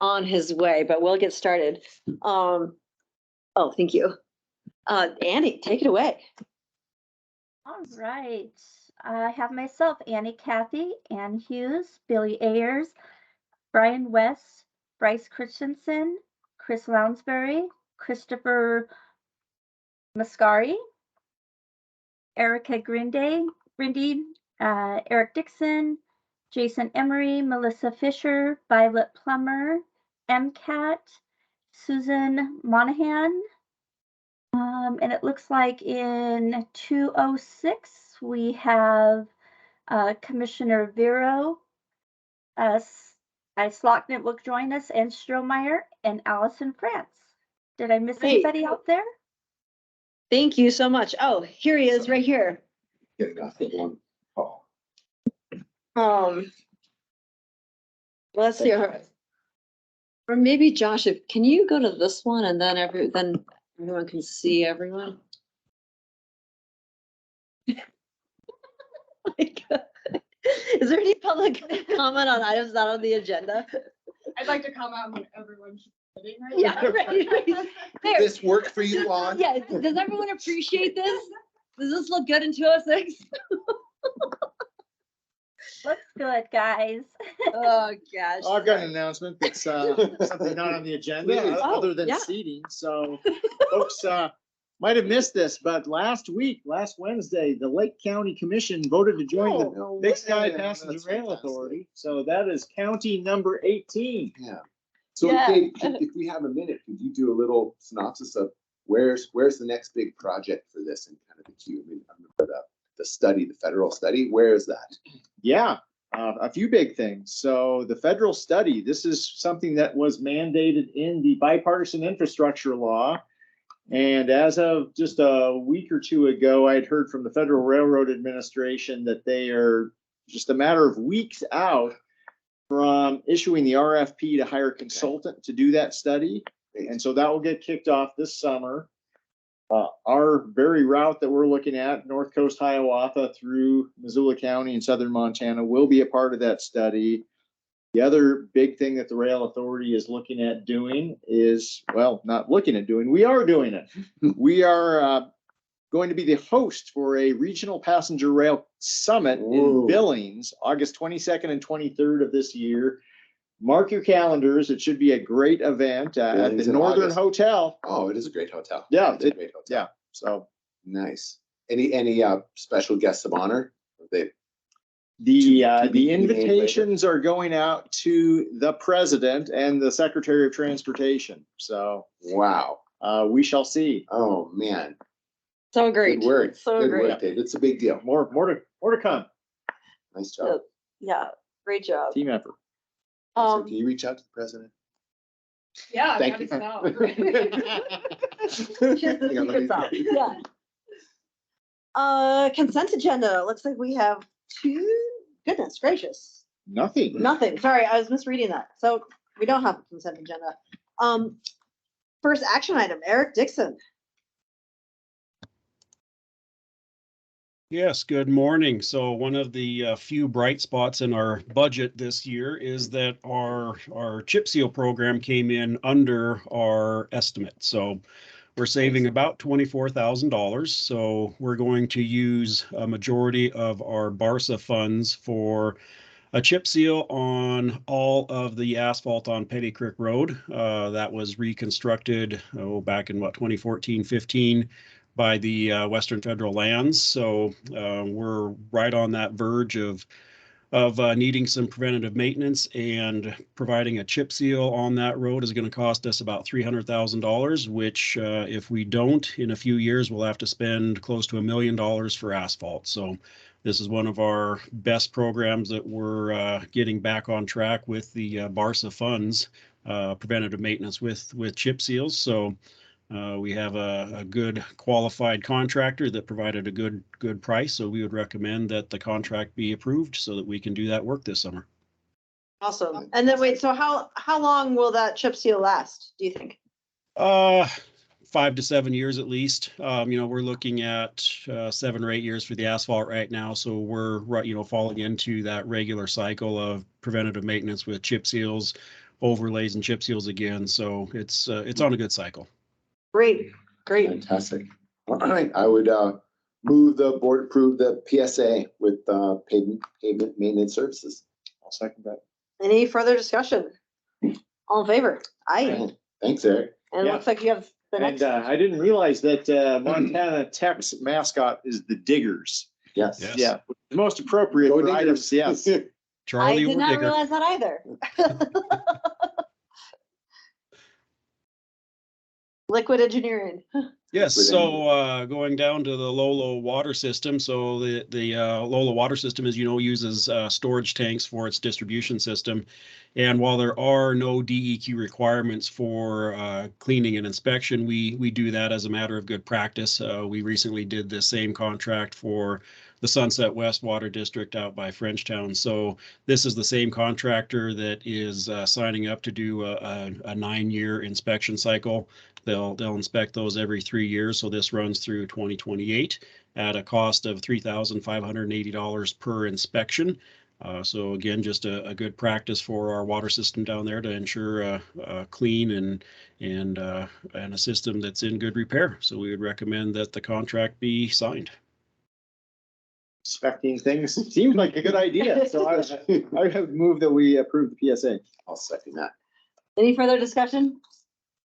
on his way, but we'll get started. Oh, thank you. Annie, take it away. All right. I have myself, Annie Cathy, Ann Hughes, Billy Ayers, Brian West, Bryce Christensen, Chris Lounsbury, Christopher Mascari, Erica Grindy, Eric Dixon, Jason Emery, Melissa Fisher, Violet Plummer, MCAT, Susan Monahan. And it looks like in 206, we have Commissioner Vero, Slocknet will join us, and Strohmeyer, and Allison France. Did I miss anybody out there? Thank you so much. Oh, here he is right here. Let's see. Or maybe Josh, can you go to this one and then everyone can see everyone? Is there any public comment on items not on the agenda? I'd like to comment when everyone's sitting right Yeah, right. Does this work for you, Lon? Yeah, does everyone appreciate this? Does this look good in 206? Looks good, guys. Oh gosh. I've got an announcement that's something not on the agenda other than seating. So folks might have missed this, but last Wednesday, the Lake County Commission voted to join the Big Sky Passenger Rail Authority. So that is county number 18. Yeah. So Kate, if we have a minute, could you do a little synopsis of where's the next big project for this and kind of the queue? I mean, I remember the study, the federal study. Where is that? Yeah, a few big things. So the federal study, this is something that was mandated in the bipartisan infrastructure law. And as of just a week or two ago, I'd heard from the Federal Railroad Administration that they are just a matter of weeks out from issuing the RFP to hire a consultant to do that study. And so that will get kicked off this summer. Our very route that we're looking at, North Coast Hiawatha through Missoula County in southern Montana, will be a part of that study. The other big thing that the Rail Authority is looking at doing is, well, not looking at doing, we are doing it. We are going to be the host for a regional passenger rail summit in Billings, August 22nd and 23rd of this year. Mark your calendars. It should be a great event at the Northern Hotel. Oh, it is a great hotel. Yeah, it's a great hotel. Yeah, so nice. Any special guests of honor? The invitations are going out to the president and the Secretary of Transportation. So wow, we shall see. Oh man, so great. Good work. So good great. Work, Dave. It's a big deal. More to come. Nice job. Yeah, great job. Team effort. So can you reach out to the president? Yeah, thank you. Yeah. Consent agenda. Looks like we have two. Goodness gracious. Nothing. Sorry, I was misreading that. So we don't have a consent agenda. First action item, Eric Dixon. Yes, good morning. So one of the few bright spots in our budget this year is that our chip seal program came in under our estimate. So we're saving about $24,000. So we're going to use a majority of our BARSA funds for a chip seal on all of the asphalt on Petty Creek Road that was reconstructed back in 2014-15 by the Western Federal Lands. So we're right on that verge of needing some preventative maintenance, and providing a chip seal on that road is going to cost us about $300,000, which if we don't, in a few years, we'll have to spend close to $1 million for asphalt. So this is one of our best programs that we're getting back on track with the BARSA funds, preventative maintenance with chip seals. So we have a good qualified contractor that provided a good price, so we would recommend that the contract be approved so that we can do that work this summer. Awesome. And then wait, so how long will that chip seal last, do you think? 5 to 7 years at least. We're looking at 7 or 8 years for the asphalt right now, so we're falling into that regular cycle of preventative maintenance with chip seals. overlays and chip seals again. So it's on a good cycle. Great, great. Fantastic. All right, I would move the board approve the PSA with pavement maintenance services. I'll second that. Any further discussion? All in favor? Aye. Thanks, Eric. And it Yeah. looks like you have the And next. I didn't realize that Montana Tech's mascot is the Diggers. Yes. Yes. Yeah, most appropriate Go for items. Diggers. Yes. I Charlie did not Digger. realize that either. Liquid engineering. Yes, Within- so going down to the Lolo water system. So the Lolo water system, as you know, uses storage tanks for its distribution system. And while there are no DEQ requirements for cleaning and inspection, we do that as a matter of good practice. We recently did the same contract for the Sunset West Water District out by Frenchtown. So this is the same contractor that is signing up to do a 9-year inspection cycle. They'll inspect those every 3 years. So this runs through 2028 at a cost of $3,580 per inspection. So again, just a good practice for our water system down there to ensure a clean and a system that's in good repair. So we would recommend that the contract be signed. Inspecting things seems like a good idea. So I have moved that we approve the PSA. I'll second that. Any further discussion?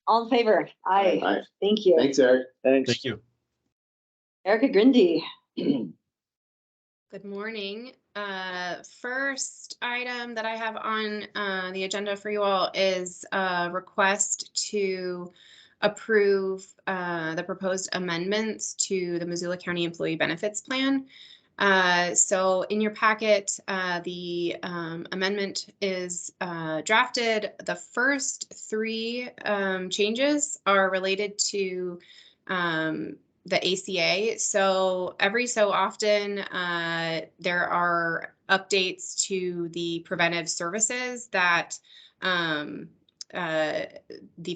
All in favor? Aye. Aye. Thank you. Thanks, Eric. Thanks. Thank you. Erica Grindy. Good morning. First item that I have on the agenda for you all is a request to approve the proposed amendments to the Missoula County Employee Benefits Plan. So in your packet, the amendment is drafted. The first 3 changes are related to the ACA. So every so often, there are updates to the preventive services that the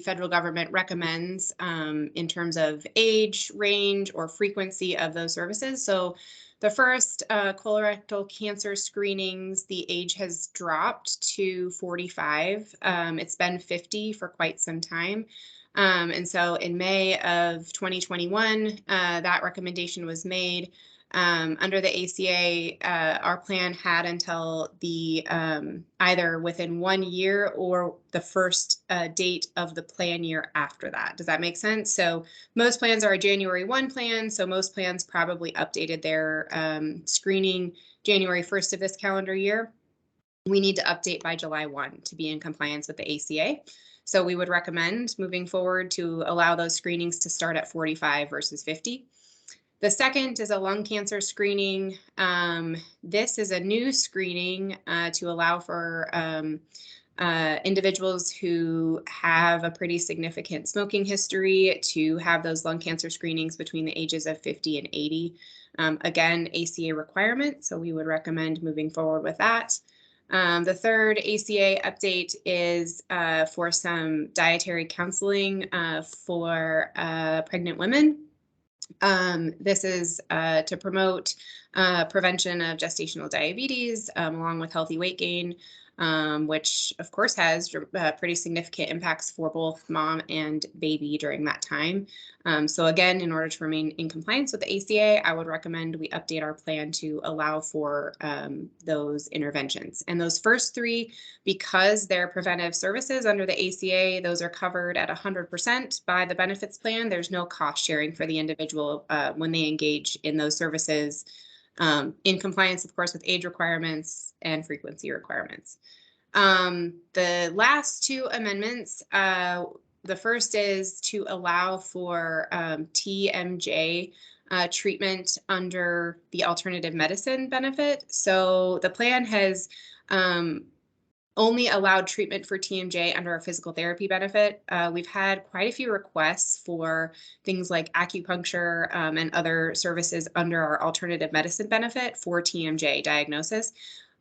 federal government recommends in terms of age, range, or frequency of those services. So the first colorectal cancer screenings, the age has dropped to 45. It's been 50 for quite some time. And so in May of 2021, that recommendation was made. Under the ACA, our plan had until the either within 1 year or the first date of the plan year after that. Does that make sense? So most plans are a January 1 plan. So most plans probably updated their screening January 1st of this calendar year. We need to update by July 1 to be in compliance with the ACA. So we would recommend moving forward to allow those screenings to start at 45 versus 50. The second is a lung cancer screening. This is a new screening to allow for individuals who have a pretty significant smoking history to have those lung cancer screenings between the ages of 50 and 80. Again, ACA requirement, so we would recommend moving forward with that. The third ACA update is for some dietary counseling for pregnant women. This is to promote prevention of gestational diabetes along with healthy weight gain, which of course has pretty significant impacts for both mom and baby during that time. So again, in order to remain in compliance with the ACA, I would recommend we update our plan to allow for those interventions. And those first 3, because they're preventive services under the ACA, those are covered at 100% by the benefits plan. There's no cost sharing for the individual when they engage in those services in compliance, of course, with age requirements and frequency requirements. The last 2 amendments, the first is to allow for TMJ treatment under the alternative medicine benefit. So the plan has only allowed treatment for TMJ under a physical therapy benefit. We've had quite a few requests for things like acupuncture and other services under our alternative medicine benefit for TMJ diagnosis.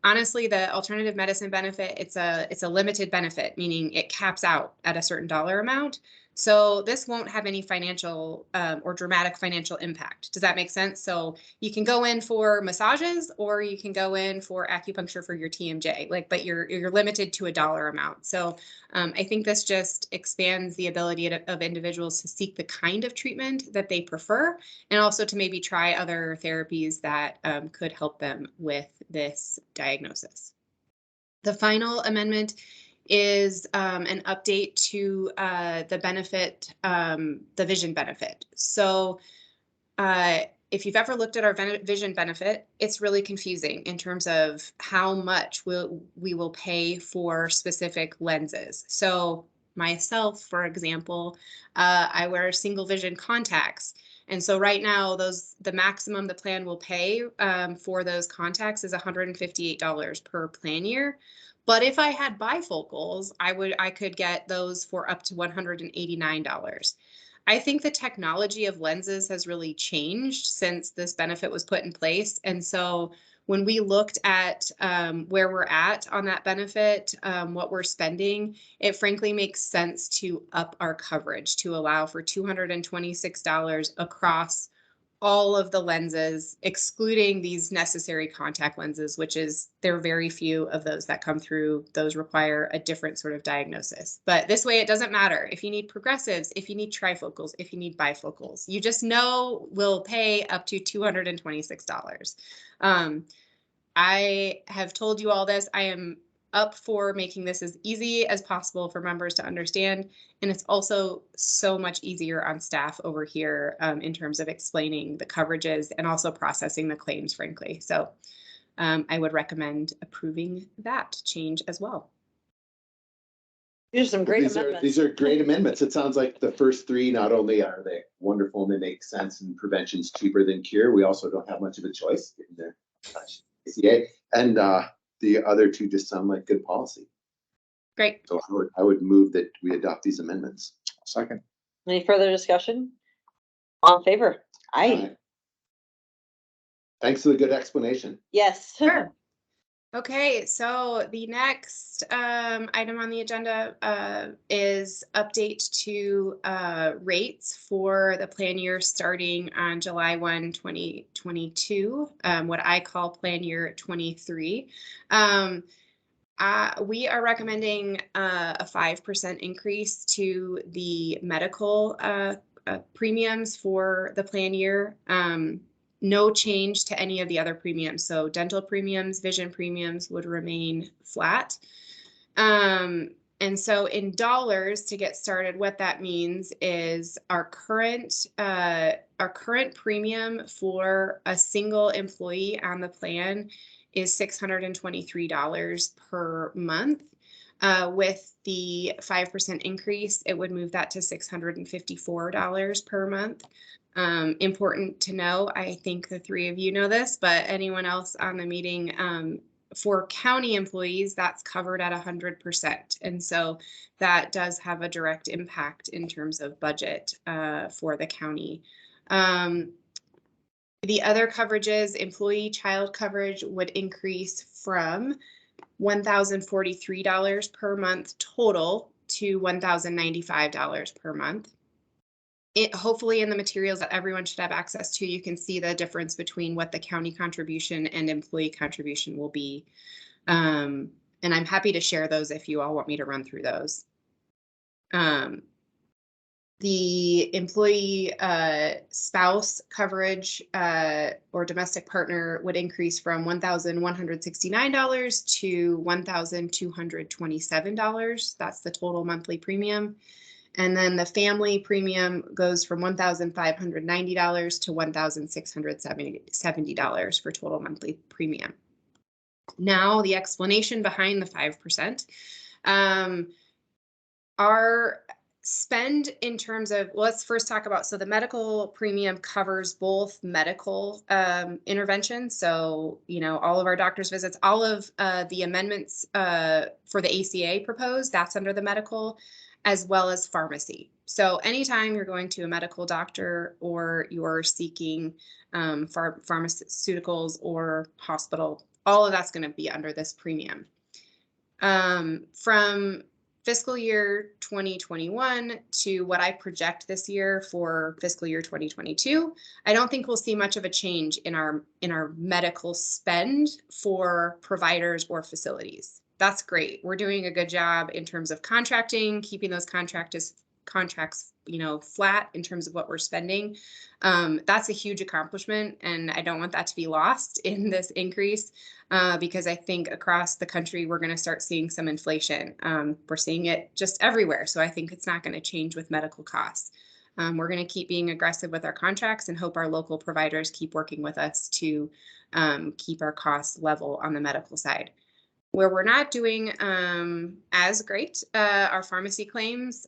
Honestly, the alternative medicine benefit, it's a limited benefit, meaning it caps out at a certain dollar amount. So this won't have any financial or dramatic financial impact. Does that make sense? So you can go in for massages or you can go in for acupuncture for your TMJ, but you're limited to a dollar amount. So I think this just expands the ability of individuals to seek the kind of treatment that they prefer, and also to maybe try other therapies that could help them with this diagnosis. The final amendment is an update to the benefit, the vision benefit. So if you've ever looked at our vision benefit, it's really confusing in terms of how much we will pay for specific lenses. So myself, for example, I wear single vision contacts. And so right now, the maximum the plan will pay for those contacts is $158 per plan year. But if I had bifocals, I could get those for up to $189. I think the technology of lenses has really changed since this benefit was put in place. And so when we looked at where we're at on that benefit, what we're spending, it frankly makes sense to up our coverage to allow for $226 across all of the lenses, excluding these necessary contact lenses, which is, there are very few of those that come through. Those require a different sort of diagnosis. But this way, it doesn't matter if you need progressives, if you need trifocals, if you need bifocals, you just know we'll pay up to $226. I have told you all this. I am up for making this as easy as possible for members to understand. And it's also so much easier on staff over here in terms of explaining the coverages and also processing the claims, frankly. So I would recommend approving that change as well. These are some great amendments. These are great amendments. It sounds like the first three, not only are they wonderful and they make sense and prevention's cheaper than cure, we also don't have much of a choice in the ACA. And the other two just sound like good policy. Great. So I would move that we adopt these amendments. Second. Any further discussion? All in favor? Aye. Thanks for the good explanation. Yes. Sure. Okay, so the next item on the agenda is update to rates for the plan year starting on July 1, 2022, what I call plan year 23. We are recommending a 5% increase to the medical premiums for the plan year. No change to any of the other premiums. So dental premiums, vision premiums would remain flat. And so in dollars, to get started, what that means is our current premium for a single employee on the plan is $623 per month. With the 5% increase, it would move that to $654 per month. Important to know, I think the three of you know this, but anyone else on the meeting, for county employees, that's covered at 100%. And so that does have a direct impact in terms of budget for the county. The other coverages, employee child coverage would increase from $1,043 per month total to $1,095 per month. Hopefully in the materials that everyone should have access to, you can see the difference between what the county contribution and employee contribution will be. And I'm happy to share those if you all want me to run through those. The employee spouse coverage or domestic partner would increase from $1,169 to $1,227. That's the total monthly premium. And then the family premium goes from $1,590 to $1,670 for total monthly premium. Now, the explanation behind the 5%. Our spend in terms of, let's first talk about, so the medical premium covers both medical interventions. So, you know, all of our doctor's visits, all of the amendments for the ACA proposed, that's under the medical, as well as pharmacy. So anytime you're going to a medical doctor or you're seeking pharmaceuticals or hospital, all of that's going to be under this premium. From fiscal year 2021 to what I project this year for fiscal year 2022, I don't think we'll see much of a change in our medical spend for providers or facilities. That's great. We're doing a good job in terms of contracting, keeping those contracts, flat in terms of what we're spending. That's a huge accomplishment, and I don't want that to be lost in this increase because I think across the country we're going to start seeing some inflation. We're seeing it just everywhere, so I think it's not going to change with medical costs. We're going to keep being aggressive with our contracts and hope our local providers keep working with us to keep our costs level on the medical side. Where we're not doing as great are pharmacy claims.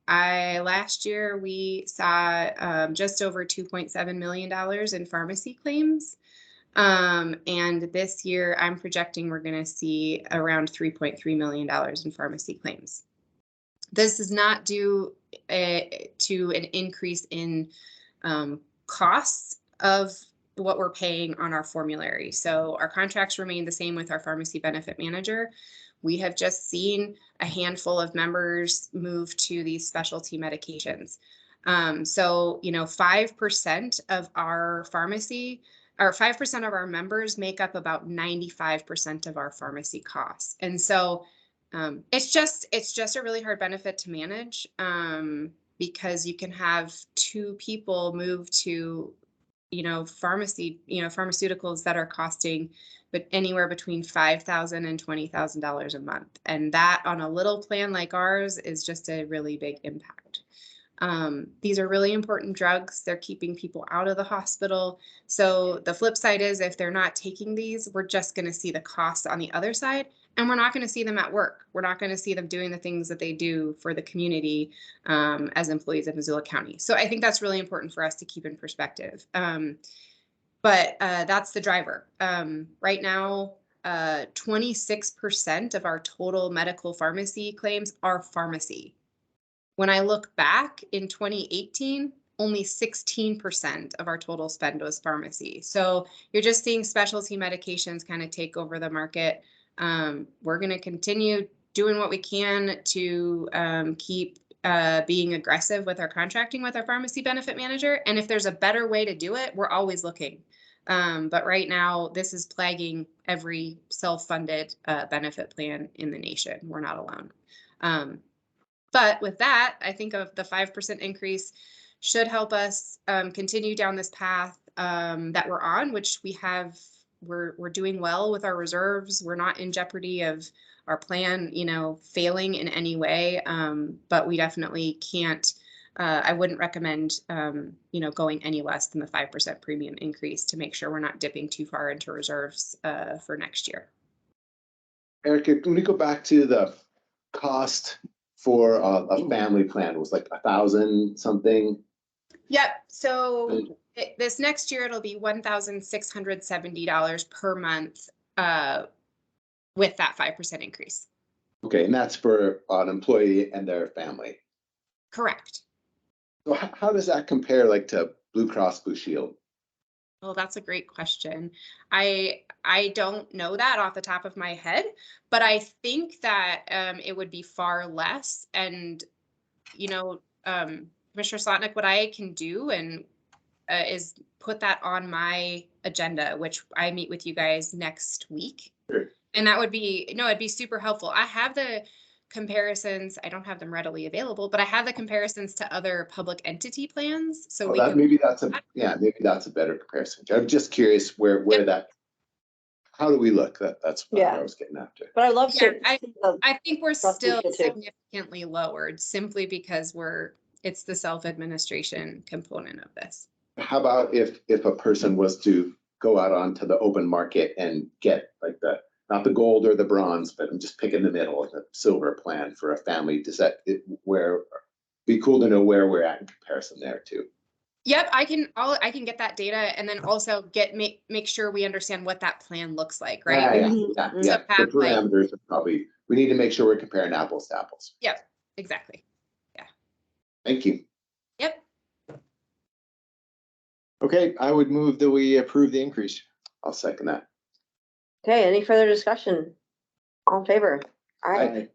Last year we saw just over $2.7 million in pharmacy claims. And this year I'm projecting we're going to see around $3.3 million in pharmacy claims. This is not due to an increase in costs of what we're paying on our formulary. So our contracts remain the same with our pharmacy benefit manager. We have just seen a handful of members move to these specialty medications. So, 5% of our pharmacy, or 5% of our members make up about 95% of our pharmacy costs. And so it's just a really hard benefit to manage because you can have two people move to pharmaceuticals that are costing anywhere between $5,000 and $20,000 a month. And that on a little plan like ours is just a really big impact. These are really important drugs. They're keeping people out of the hospital. So the flip side is if they're not taking these, we're just going to see the costs on the other side. And we're not going to see them at work. We're not going to see them doing the things that they do for the community as employees of Missoula County. So I think that's really important for us to keep in perspective. But that's the driver. Right now, 26% of our total medical pharmacy claims are pharmacy. When I look back in 2018, only 16% of our total spend was pharmacy. So you're just seeing specialty medications kind of take over the market. We're going to continue doing what we can to keep being aggressive with our contracting with our pharmacy benefit manager. And if there's a better way to do it, we're always looking. But right now, this is plaguing every self-funded benefit plan in the nation. We're not alone. But with that, I think of the 5% increase should help us continue down this path that we're on, which we're doing well with our reserves. We're not in jeopardy of our plan, failing in any way. But we definitely can't, I wouldn't recommend, going any less than the 5% premium increase to make sure we're not dipping too far into reserves for next year. Erica, can we go back to the cost for a family plan? It was like $1,000 something. Yep. So this next year, it'll be $1,670 per month with that 5% increase. Okay, and that's for an employee and their family. Correct. So how does that compare like to Blue Cross Blue Shield? Well, that's a great question. I don't know that off the top of my head, but I think that it would be far less. And, Commissioner Slotnick, what I can do is put that on my agenda, which I meet with you guys next week. Sure. And that would be, it'd be super helpful. I have the comparisons. I don't have them readily available, but I have the comparisons to other public entity plans. So maybe that's a better comparison. I'm just curious where that, how do we look? That's what I was getting after. But I love I think we're still significantly lowered simply because it's the self-administration component of this. How about if a person was to go out onto the open market and get like not the gold or the bronze, but I'm just picking the middle, the silver plan for a family? Does that be cool to know where we're at in comparison there too? Yep, I can get that data and then also make sure we understand what that plan looks like, right? Yeah. The parameters are probably, we need to make sure we're comparing apples to apples. Yep, exactly. Yeah. Thank you. Yep. Okay, I would move that we approve the increase. I'll second that. Okay, any further discussion? All in favor? Aye.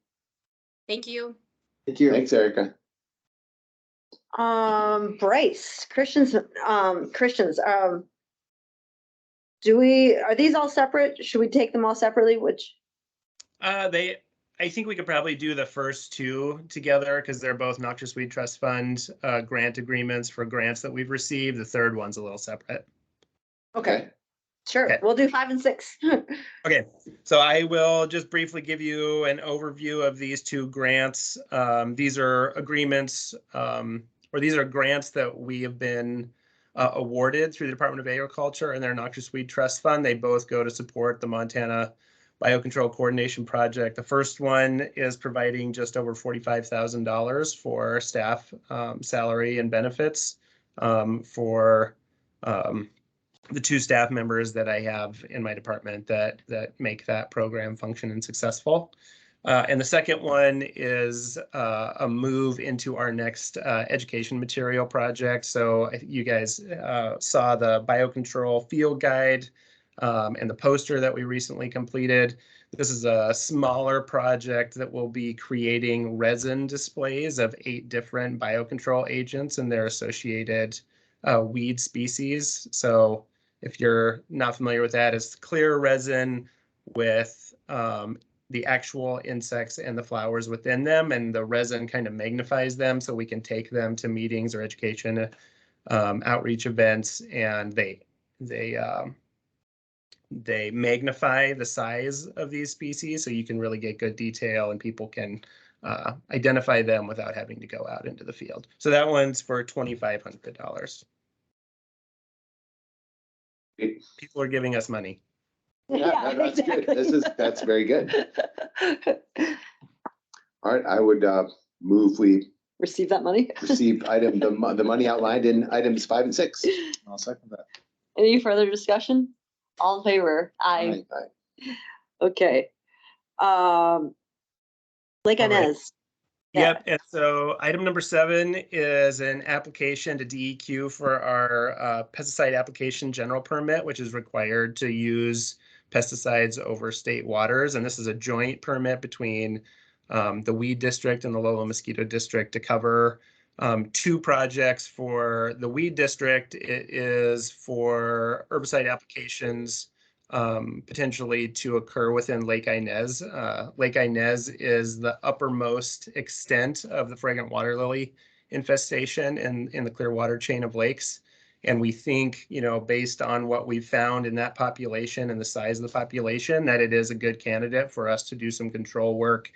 Thank you. Thank you. Thanks, Erica. Bryce, Christians, are these all separate? Should we take them all separately? Which, I think we could probably do the first two together because they're both Noxious Weed Trust Fund grant agreements for grants that we've received. The third one's a little separate. okay, sure, Okay. we'll do 5 and 6. Okay, so I will just briefly give you an overview of these two grants. These are agreements, or these are grants that we have been awarded through the Department of Agriculture and their Noxious Weed Trust Fund. They both go to support the Montana Biocontrol Coordination Project. The first one is providing just over $45,000 for staff salary and benefits for the 2 staff members that I have in my department that make that program function and successful. And the second one is a move into our next education material project. So you guys saw the biocontrol field guide and the poster that we recently completed. This is a smaller project that will be creating resin displays of 8 different biocontrol agents and their associated weed species. So if you're not familiar with that, it's clear resin with the actual insects and the flowers within them, and the resin kind of magnifies them so we can take them to meetings or education outreach events, and they magnify the size of these species so you can really get good detail and people can identify them without having to go out into the field. So that one's for $2,500. People are giving us money. Yeah, that's good. That's very good. All right, I would move we Receive that money. receive the money outlined in items 5 and 6. I'll second that. Any further discussion? All in favor? Aye. Okay. Lake All right. Inez. Yep, and so item number 7 is an application to DEQ for our pesticide application general permit, which is required to use pesticides over state waters. And this is a joint permit between the Weed District and the Lolo Mosquito District to cover 2 projects. For the Weed District, it is for herbicide applications potentially to occur within Lake Inez. Lake Inez is the uppermost extent of the fragrant water lily infestation in the Clearwater chain of lakes. And we think, based on what we've found in that population and the size of the population, that it is a good candidate for us to do some control work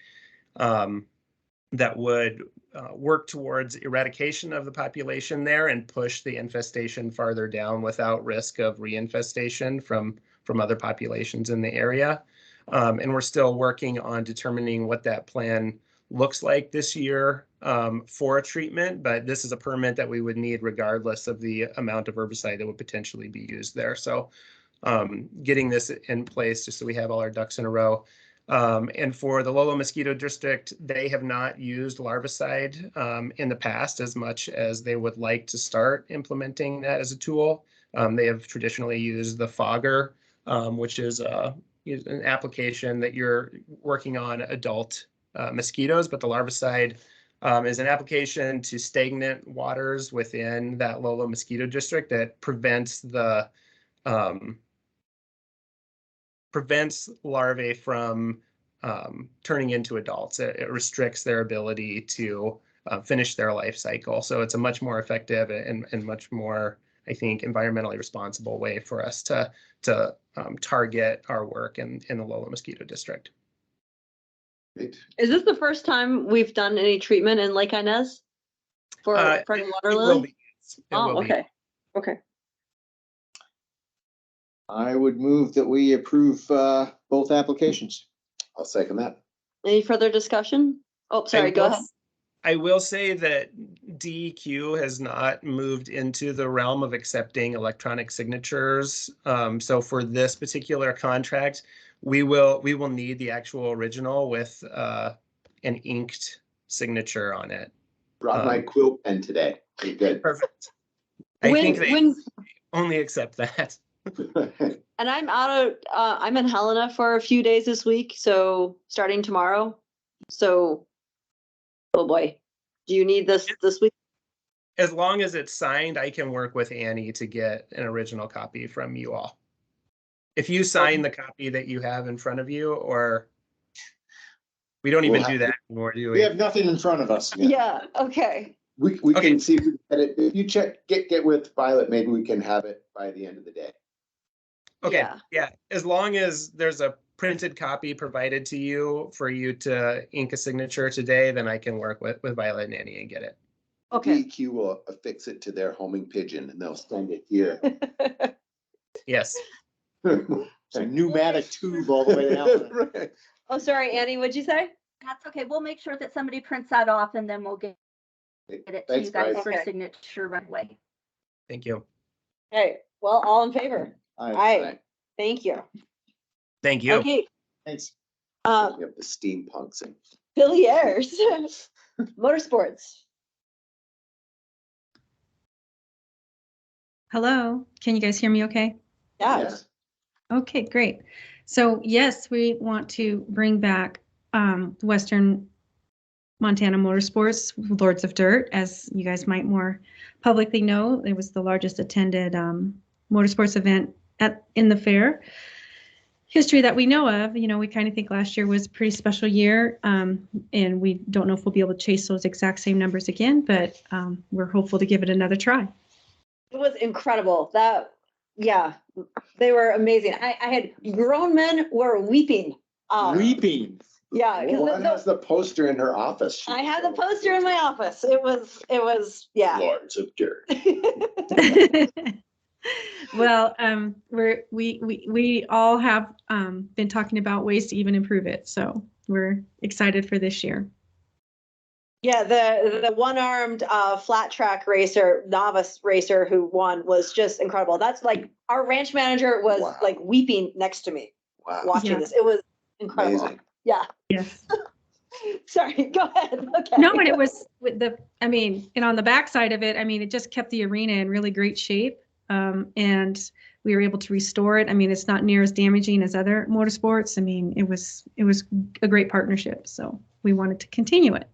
that would work towards eradication of the population there and push the infestation farther down without risk of reinfestation from other populations in the area. And we're still working on determining what that plan looks like this year for a treatment, but this is a permit that we would need regardless of the amount of herbicide that would potentially be used there. So getting this in place just so we have all our ducks in a row. And for the Lolo Mosquito District, they have not used larvicide in the past as much as they would like to start implementing that as a tool. They have traditionally used the fogger, which is an application that you're working on adult mosquitoes, but the larvicide is an application to stagnant waters within that Lolo Mosquito District that prevents larvae from turning into adults. It restricts their ability to finish their life cycle. So it's a much more effective and much more, I think, environmentally responsible way for us to target our work in the Lolo Mosquito District. Great. Is this the first time we've done any treatment in Lake Inez for pregnant water It will lily? be. It will be. Okay. Okay. I would move that we approve both applications. I'll second that. Any further discussion? Oh, sorry, go ahead. I will say that DEQ has not moved into the realm of accepting electronic signatures. So for this particular contract, we will need the actual original with an inked signature on it. Brought my quilt pen today. Pretty good. Perfect. I think they only accept that. And I'm I'm in Helena for a few days this week, so starting tomorrow. So Oh, boy. Do you need this week? As long as it's signed, I can work with Annie to get an original copy from you all. If you sign the copy that you have in front of you, or we don't even do that anymore, do We we? have nothing in front of us. Yeah, okay. We Okay. can see if we get it. If you get with Violet, maybe we can have it by the end of the day. Okay, Yeah. yeah, as long as there's a printed copy provided to you for you to ink a signature today, then I can work with Violet and Annie and get it. Okay. DEQ will affix it to their homing pigeon and they'll send it here. Yes. It's a pneumatic tube all the way down. Right. Oh, sorry, Annie, what'd you say? That's okay. We'll make sure that somebody prints that off and then we'll get it to Thanks, you guys guys. for Okay. signature right away. Thank you. Hey, well, all in favor? Aye. Aye. Thank you. Thank you. Okay, Thanks. We have the steampunks and Billy Ayers, Motorsports. Hello, can you guys hear me okay? Yeah. Okay, great. So yes, we want to bring back Western Montana Motorsports, Lords of Dirt, as you guys might more publicly know. It was the largest attended motorsports event in the fair history that we know of. You know, we kind of think last year was a pretty special year, and we don't know if we'll be able to chase those exact same numbers again, but we're hopeful to give it another try. It was incredible. Yeah, they were amazing. I had grown men were weeping. Weeping. Yeah, Well, one has the poster in her office. I had the poster in my office. It was, yeah. Lords of Dirt. Well, we all have been talking about ways to even improve it, so we're excited for this year. Yeah, the one-armed flat track racer, novice racer who won was just incredible. That's like our ranch manager was Wow. like weeping next to me Wow. watching Yeah. this. It was incredible. Amazing. Yeah. Yes. Sorry, go ahead. Okay. No, and it was and on the backside of it, it just kept the arena in really great shape. And we were able to restore it. It's not near as damaging as other motorsports. It was a great partnership. So we wanted to continue it.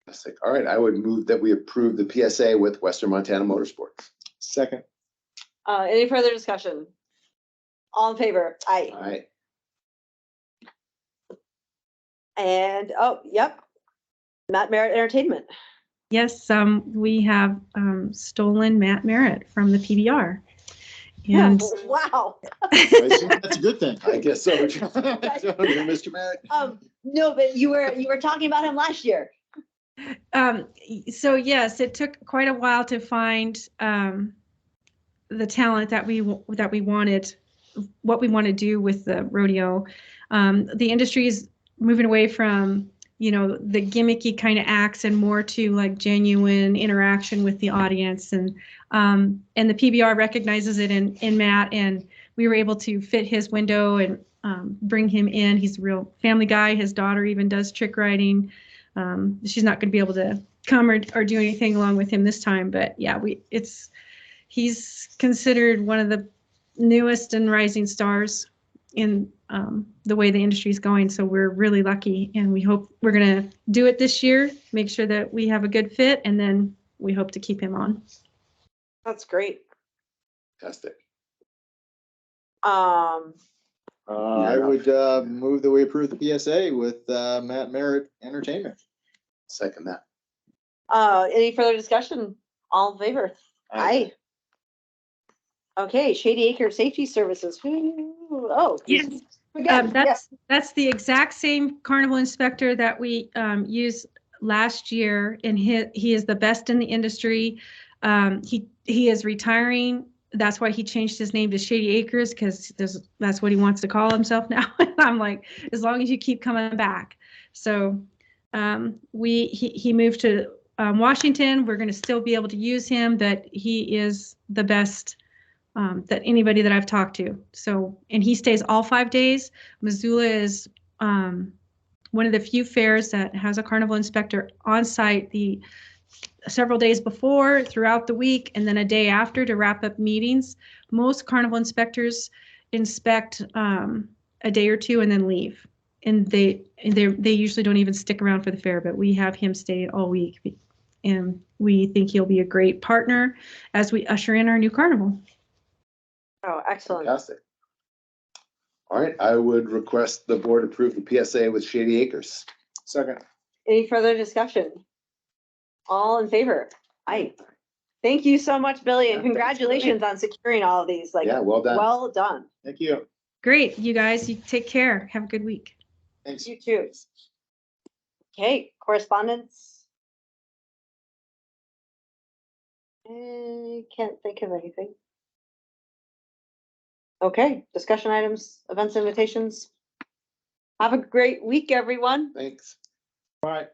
Fantastic. All right, I would move that we approve the PSA with Western Montana Motorsports. Second. Any further discussion? All in favor? Aye. All right. And, yep. Matt Merritt Entertainment. Yes, we have stolen Matt Merritt from the PBR. And And wow. I assume that's a good thing. I guess so. Mr. Merritt. No, but you were talking about him last year. so yes, it took quite a while to find the talent that we wanted, what we want to do with the rodeo. The industry is moving away from the gimmicky kind of acts and more to like genuine interaction with the audience, and the PBR recognizes it in Matt, and we were able to fit his window and bring him in. He's a real family guy. His daughter even does trick riding. She's not going to be able to come or do anything along with him this time, but yeah, he's considered one of the newest and rising stars in the way the industry is going. So we're really lucky, and we hope we're going to do it this year, make sure that we have a good fit, and then we hope to keep him on. That's great. Fantastic. I would move that we approve the PSA with Matt Merritt Entertainment. Second that. Any further discussion? All in favor? Aye. Okay, Shady Acre Safety Services. Oh, Yes. again, yes. That's the exact same carnival inspector that we used last year, and he is the best in the industry. He is retiring. That's why he changed his name to Shady Acres, because that's what he wants to call himself now. I'm like, as long as you keep coming back. So he moved to Washington. We're going to still be able to use him, but he is the best that anybody that I've talked to. So, and he stays all 5 days. Missoula is one of the few fairs that has a carnival inspector on site several days before, throughout the week, and then a day after to wrap up meetings. Most carnival inspectors inspect a day or two and then leave. and they usually don't even stick around for the fair, but we have him stay all week. And we think he'll be a great partner as we usher in our new carnival. Oh, excellent. Fantastic. All right, I would request the board approve the PSA with Shady Acres. Second. Any further discussion? All in favor? Aye. Thank you so much, Billy, and Yeah, thanks, congratulations on securing all of these. Like, Yeah, well done. well done. Thank you. Great, you guys. You take care. Have a good week. Thanks. You too. Okay, correspondence. I can't think of anything. Okay, discussion items, events, invitations. Have a great week, everyone. Thanks. All right.